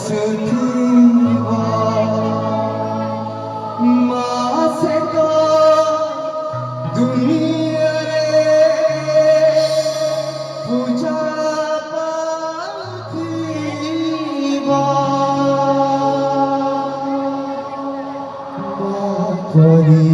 ବସୁଥିବ ମା ସେ ତ ଦୁନିଆରେ ପୂଜା ପାଉଥିବ ପରି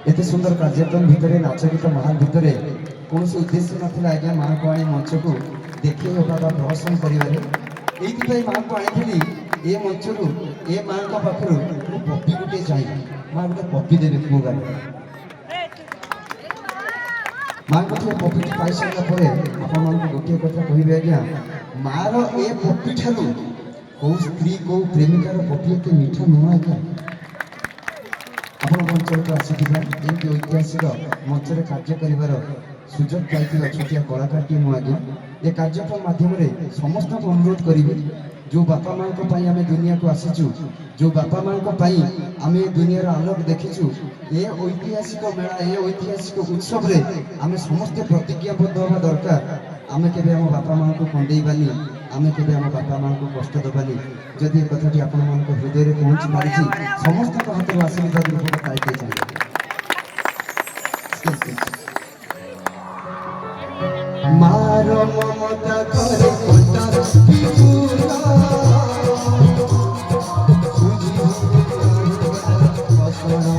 एते सुंदर कार्यक्रम भितर नाच गीत महान भितर कौन उद्देश्य ना आज्ञा माँ को आनी मंच को देखे प्रदर्शन कर माँ को आनी ए मंच को ए माँ का पाखर पपी गोटे चाहिए माँ गोटे पपी देवे पुओ गाड़ी माँ को पपी पाई सारापर आपण गोटे कथा कहे आज्ञा मार ए पपी ठारू कौ स्त्री कौ प्रेमिकार पपी एत मीठा नुह आज्ञा आपण अंचल को आसीथिबा एमती ऐतिहासिक मंच रे कार्य करिवार सुजोग पाइथिबा छोटिया कलाकार टी मु आज्ञा ए कार्यक्रम माध्यम रे समस्त को अनुरोध करिवे जो बापा मां को पई हमें दुनिया को आसीचु जो बापा मां को पई हमें दुनिया रा आलोक देखिचु ए ऐतिहासिक मेला ए ऐतिहासिक उत्सव रे हमें समस्त प्रतिज्ञाबद्ध होबा दरकार आमे केबे हम बापा मां को कंदेइबानी आमे केबे हम बापा मां को कष्ट दबानी जदि ए कथाटी आपण मन को हृदय रे पहुंच पारिछि समस्त को हाथ रो आशीर्वाद रूप में पाइते चाहिए मारो ममता करे कोटार पिपुला सुजी बसना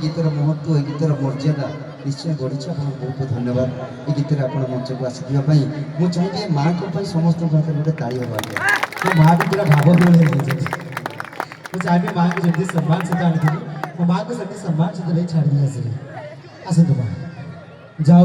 गीतर महत्व गीतर मर्यादा निश्चय बढ़ी बहुत बहुत धन्यवाद ये गीत मंच को आसापी मुझे चाहिए माँ को समस्त हाथ गोटे ताली हवा तो माँ भी पूरा भाव मुझे चाहिए माँ को जल्दी सम्मान सहित आनी मो माँ को सम्मान सहित छाड़ी आसतु माँ जाओ।